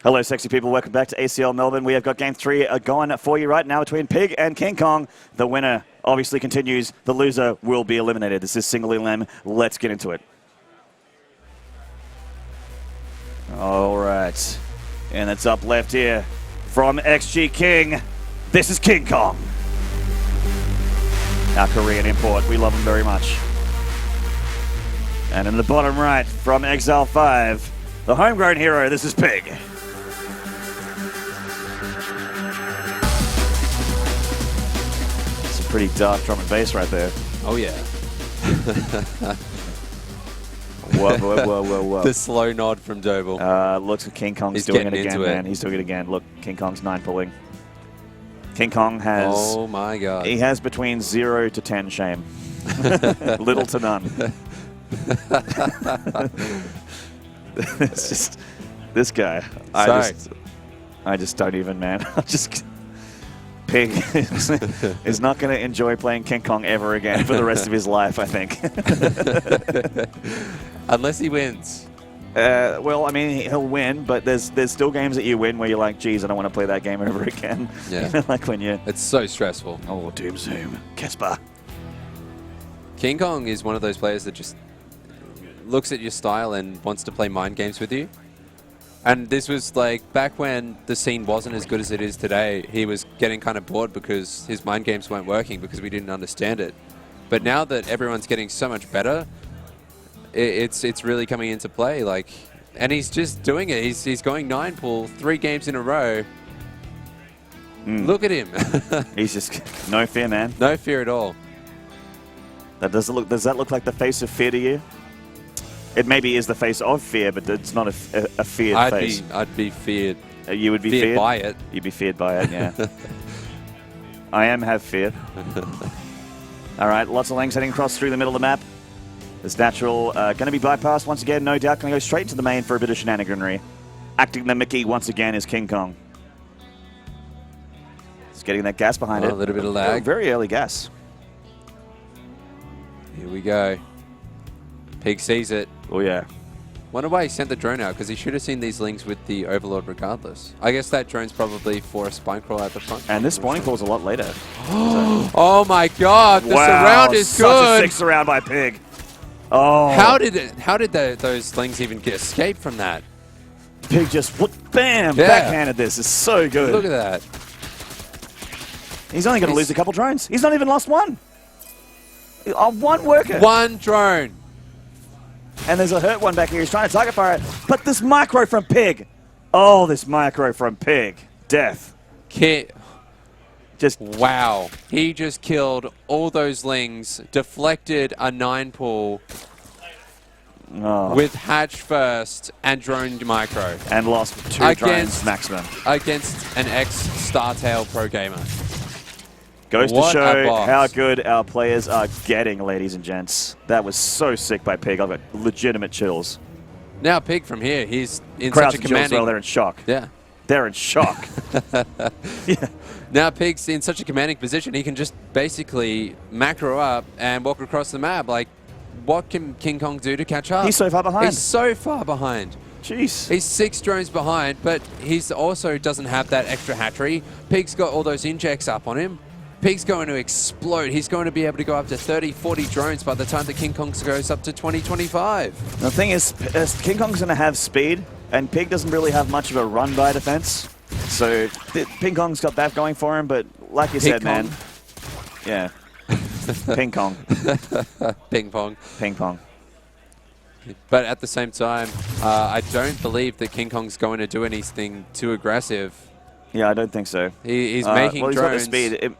[SPEAKER 1] Hello, sexy people. Welcome back to ACL Melbourne. We have got Game 3 going for you right now between PiG and KingkOng. The winner obviously continues. The loser will be eliminated. This is single elim. Let's get into it. All right. And it's up left here from XG King. This is KingkOng. Our Korean import. We love him very much. And in the bottom right from Exile 5, the homegrown hero. This is PiG. Pretty dark drum and bass right there.
[SPEAKER 2] Oh, yeah.
[SPEAKER 1] Whoa.
[SPEAKER 2] The slow nod from Doble.
[SPEAKER 1] Looks like KingkOng's doing it again, man. He's doing it again. Look, KingkOng's 9 pulling. KingkOng has...
[SPEAKER 2] Oh, my God.
[SPEAKER 1] He has between 0 to 10 shame. Little to none. It's just... This guy. I just don't even, man. PiG is not going to enjoy playing KingkOng ever again for the rest of his life, I think.
[SPEAKER 2] Unless he wins.
[SPEAKER 1] Well, I mean, he'll win, but there's still games that you win where you're like, geez, I don't want to play that game ever again.
[SPEAKER 2] Yeah.
[SPEAKER 1] You know, like when you...
[SPEAKER 2] It's so stressful.
[SPEAKER 1] Oh, Doom Zoom. Casper.
[SPEAKER 2] KingkOng is one of those players that just looks at your style and wants to play mind games with you. And this was like back when the scene wasn't as good as it is today. He was getting kind of bored because his mind games weren't working because we didn't understand it. But now that everyone's getting so much better, it's really coming into play. Like, and he's just doing it. He's going 9 pull 3 games in a row. Look at him.
[SPEAKER 1] He's just no fear, man.
[SPEAKER 2] No fear at all.
[SPEAKER 1] Does that look like the face of fear to you? It maybe is the face of fear, but it's not a feared face.
[SPEAKER 2] I'd be feared.
[SPEAKER 1] You would be feared
[SPEAKER 2] by it.
[SPEAKER 1] You'd be feared by it, yeah. I have fear. All right, lots of lanes heading across through the middle of the map. This natural going to be bypassed once again, no doubt. Going to go straight into the main for a bit of shenaniganry. Acting the Mickey once again is KingkOng. He's getting that gas behind it.
[SPEAKER 2] A little bit of lag.
[SPEAKER 1] Very early gas.
[SPEAKER 2] Here we go. PiG sees it.
[SPEAKER 1] Oh, yeah.
[SPEAKER 2] Wonder why he sent the drone out, because he should have seen these lings with the Overlord regardless. I guess that drone's probably for a spine crawl at the front.
[SPEAKER 1] And this spawning crawl's a lot later.
[SPEAKER 2] Oh my god, the surround is
[SPEAKER 1] such
[SPEAKER 2] good!
[SPEAKER 1] Such a sick surround by PiG. Oh.
[SPEAKER 2] How did those lings even escape from that?
[SPEAKER 1] PiG just, bam,
[SPEAKER 2] yeah.
[SPEAKER 1] backhanded this. It's so good.
[SPEAKER 2] Look at that.
[SPEAKER 1] He's only going to lose a couple drones. He's not even lost one. One worker.
[SPEAKER 2] One drone.
[SPEAKER 1] And there's a hurt one back here. He's trying to target fire it. But this micro from PiG. Oh, this micro from PiG. Death.
[SPEAKER 2] Just wow. He just killed all those lings, deflected a 9-pull with hatch first and droned micro.
[SPEAKER 1] And lost 2 drones maximum.
[SPEAKER 2] Against an ex-Startail pro gamer.
[SPEAKER 1] Goes to show how good our players are getting, ladies and gents. That was so sick by PiG. I've got legitimate chills.
[SPEAKER 2] Now PiG from here, he's in
[SPEAKER 1] Crowds
[SPEAKER 2] such a commanding...
[SPEAKER 1] well, they're in shock.
[SPEAKER 2] Yeah.
[SPEAKER 1] They're in shock. Yeah.
[SPEAKER 2] Now PiG's in such a commanding position, he can just basically macro up and walk across the map. Like, what can KingkOng do to catch up?
[SPEAKER 1] He's so far behind.
[SPEAKER 2] He's so far behind.
[SPEAKER 1] Jeez.
[SPEAKER 2] He's 6 drones behind, but he's also doesn't have that extra hatchery. PiG's got all those injects up on him. PiG's going to explode. He's going to be able to go up to 30, 40 drones by the time that KingkOng goes up to 2025.
[SPEAKER 1] The thing is, KingkOng's going to have speed, and PiG doesn't really have much of a run-by defense. So KingkOng's got that going for him, but like you said, man. Yeah. Ping-pong.
[SPEAKER 2] Ping-pong.
[SPEAKER 1] Ping-pong.
[SPEAKER 2] But at the same time, I don't believe that KingkOng's going to do anything too aggressive.
[SPEAKER 1] Yeah, I don't think so.
[SPEAKER 2] He's making
[SPEAKER 1] well, he's
[SPEAKER 2] drones.
[SPEAKER 1] got the speed.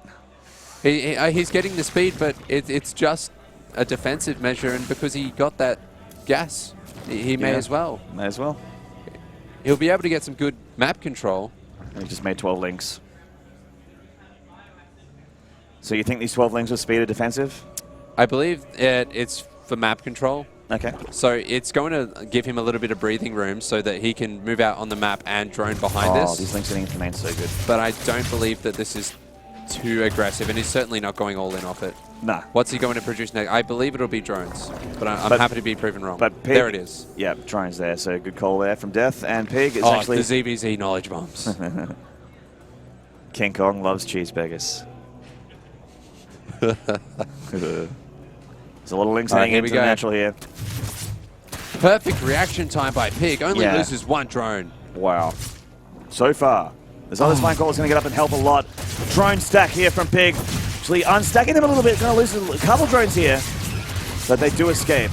[SPEAKER 2] He's getting the speed, but it's just a defensive measure, and because he got that gas, he may as well.
[SPEAKER 1] May as well.
[SPEAKER 2] He'll be able to get some good map control.
[SPEAKER 1] And he just made 12 links. So you think these 12 links with speed are defensive?
[SPEAKER 2] I believe it's for map control.
[SPEAKER 1] Okay.
[SPEAKER 2] So it's going to give him a little bit of breathing room so that he can move out on the map and drone behind this.
[SPEAKER 1] Oh, these links getting into main so good.
[SPEAKER 2] But I don't believe that this is too aggressive, and he's certainly not going all in off it.
[SPEAKER 1] Nah.
[SPEAKER 2] What's he going to produce next? I believe it'll be drones, but I'm happy to be proven wrong.
[SPEAKER 1] But PiG,
[SPEAKER 2] there it is.
[SPEAKER 1] Yeah, drones there, so good call there from Death. And PiG is
[SPEAKER 2] actually... the ZVZ knowledge bombs.
[SPEAKER 1] KingkOng loves cheeseburgers. There's a lot of links heading into the natural here.
[SPEAKER 2] Perfect reaction time by PiG. Only loses 1 drone.
[SPEAKER 1] Wow. So far. This other spine crawler is going to get up and help a lot. Drone stack here from PiG. Actually unstacking them a little bit. Going to lose a couple drones here. But they do escape.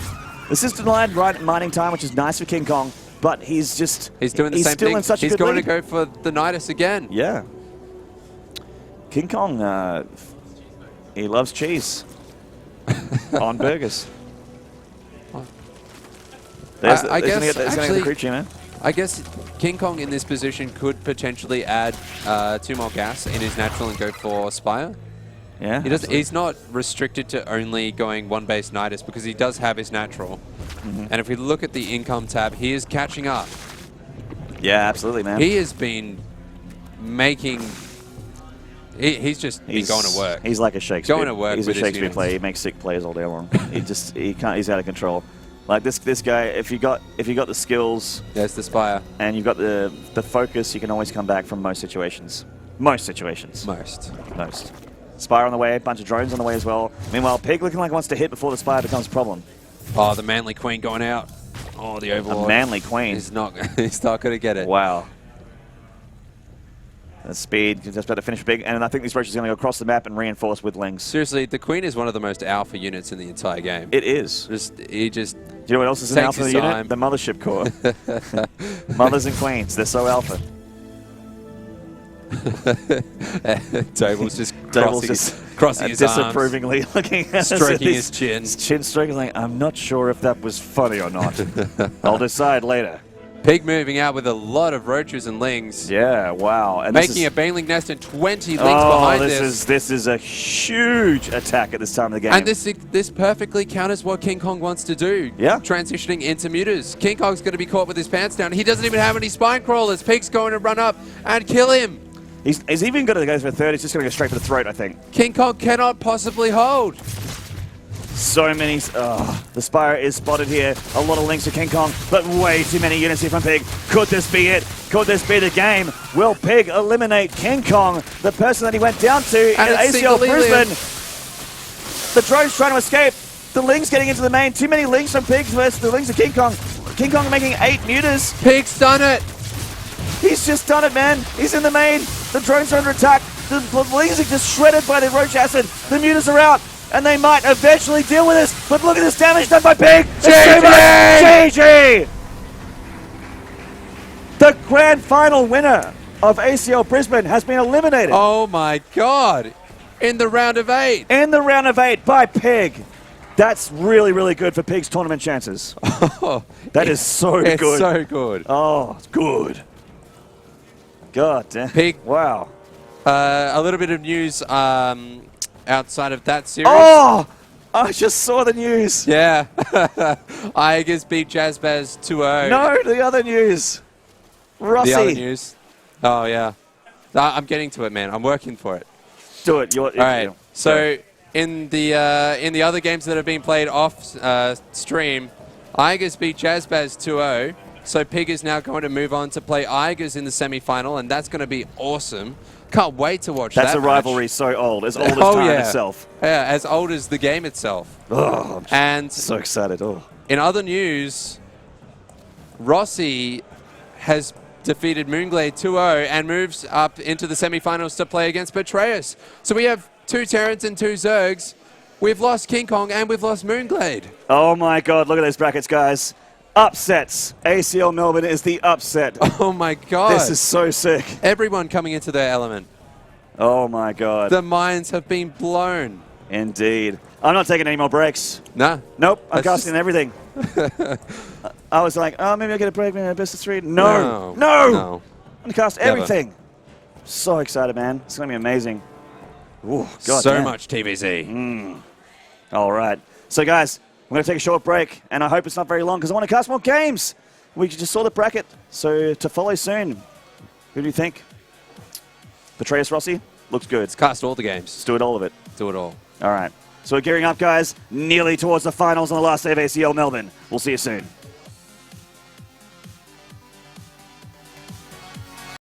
[SPEAKER 1] This is denied mining time, which is nice for KingkOng. But he's just...
[SPEAKER 2] He's doing the same thing. He's going to go for the Nidus again.
[SPEAKER 1] Yeah. KingkOng, he loves cheese. On burgers.
[SPEAKER 2] I guess,
[SPEAKER 1] actually, creature, man.
[SPEAKER 2] I guess KingkOng in this position could potentially add 2 more gas in his natural and go for Spire.
[SPEAKER 1] Yeah,
[SPEAKER 2] he's not restricted to only going 1 base Nidus because he does have his natural. And if we look at the income tab, he is catching up.
[SPEAKER 1] Yeah, absolutely, man.
[SPEAKER 2] He has been making... He's been going to work.
[SPEAKER 1] He's like a Shakespeare.
[SPEAKER 2] Going to work.
[SPEAKER 1] He's a Shakespeare player. He makes sick plays all day long. he can't. He's out of control. Like this guy, if you got the skills,
[SPEAKER 2] there's the Spire,
[SPEAKER 1] and you've got the focus, you can always come back from most situations. Most situations.
[SPEAKER 2] Most.
[SPEAKER 1] Spire on the way, a bunch of drones on the way as well. Meanwhile, PiG looking like he wants to hit before the Spire becomes a problem.
[SPEAKER 2] Oh, the Manly Queen going out. Oh, the Overlord.
[SPEAKER 1] A Manly Queen.
[SPEAKER 2] He's not going to get it.
[SPEAKER 1] Wow. The speed, just about to finish big, and I think this Roach is going to go across the map and reinforce with lings.
[SPEAKER 2] Seriously, the Queen is one of the most alpha units in the entire game.
[SPEAKER 1] It is.
[SPEAKER 2] He just.
[SPEAKER 1] Do you know what else is an alpha unit? The Mothership Core. Mothers and Queens, they're so alpha.
[SPEAKER 2] Dable's just crossing his
[SPEAKER 1] disapprovingly
[SPEAKER 2] arms,
[SPEAKER 1] looking at
[SPEAKER 2] stroking his chin.
[SPEAKER 1] His chin stroking, like, I'm not sure if that was funny or not. I'll decide later.
[SPEAKER 2] PiG moving out with a lot of roaches and lings.
[SPEAKER 1] Yeah, wow. And
[SPEAKER 2] making a Baneling nest and 20 lings behind this.
[SPEAKER 1] This is a huge attack at this time of the game.
[SPEAKER 2] And this perfectly counters what KingkOng wants to do.
[SPEAKER 1] Yeah.
[SPEAKER 2] Transitioning into mutas. KingkOng's going to be caught with his pants down. He doesn't even have any spine crawlers. PiG's going to run up and kill him.
[SPEAKER 1] He's even going to go for a third. He's just going to go straight for the throat, I think.
[SPEAKER 2] KingkOng cannot possibly hold.
[SPEAKER 1] So many. The Spire is spotted here. A lot of links to KingkOng, but way too many units here from PiG. Could this be it? Could this be the game? Will PiG eliminate KingkOng, the person that he went down to in ACL Brisbane? The drone's trying to escape. The Ling's getting into the main. Too many Lings from PiG versus the Lings of KingkOng. KingkOng making 8 neuters.
[SPEAKER 2] PiG's done it.
[SPEAKER 1] He's just done it, man. He's in the main. The drones are under attack. The Lings are just shredded by the Roach Acid. The neuters are out. And they might eventually deal with this. But look at this damage done by PiG. GG! The grand final winner of ACL Brisbane has been eliminated.
[SPEAKER 2] Oh my God. In the round of 8.
[SPEAKER 1] In the round of 8 by PiG. That's really, really good for PiG's tournament chances. That is so good.
[SPEAKER 2] It's so good.
[SPEAKER 1] Oh, good. God damn.
[SPEAKER 2] PiG.
[SPEAKER 1] Wow.
[SPEAKER 2] A little bit of news outside of that series.
[SPEAKER 1] Oh! I just saw the news.
[SPEAKER 2] Yeah. Igers beat Jazzbaz 2-0.
[SPEAKER 1] No, the other news. Rossi.
[SPEAKER 2] The other news. Oh, yeah. I'm getting to it, man. I'm working for it.
[SPEAKER 1] Do it.
[SPEAKER 2] All right. So in the other games that have been played off stream, Igers beat Jazzbaz 2-0. So PiG is now going to move on to play Igers in the semi-final, and that's going to be awesome. Can't wait to watch that.
[SPEAKER 1] That's a rivalry
[SPEAKER 2] match.
[SPEAKER 1] so old as time itself.
[SPEAKER 2] Yeah, as old as the game itself.
[SPEAKER 1] Oh,
[SPEAKER 2] and
[SPEAKER 1] so excited. Oh.
[SPEAKER 2] In other news, Rossi has defeated Moonglade 2-0 and moves up into the semi-finals to play against Betrayus. So we have 2 Terrans and 2 Zergs. We've lost KingkOng and we've lost Moonglade.
[SPEAKER 1] Oh my God, look at those brackets, guys. Upsets. ACL Melbourne is the upset.
[SPEAKER 2] Oh my God.
[SPEAKER 1] This is so sick.
[SPEAKER 2] Everyone coming into their element.
[SPEAKER 1] Oh my God.
[SPEAKER 2] The minds have been blown.
[SPEAKER 1] Indeed. I'm not taking any more breaks.
[SPEAKER 2] Nah.
[SPEAKER 1] Nope. I'm casting everything. I was like, oh, maybe I'll get a break, maybe a best of 3. No. I'm going to cast everything. So excited, man. It's going to be amazing. Ooh, God
[SPEAKER 2] so
[SPEAKER 1] damn.
[SPEAKER 2] much TVZ.
[SPEAKER 1] All right. So, guys, we're going to take a short break, and I hope it's not very long because I want to cast more games. We just saw the bracket, so to follow soon. Who do you think? Betrayus Rossi? Looks good.
[SPEAKER 2] Let's cast all the games.
[SPEAKER 1] Let's do it all of it.
[SPEAKER 2] Do it all.
[SPEAKER 1] All right. So we're gearing up, guys, nearly towards the finals on the last day of ACL Melbourne. We'll see you soon.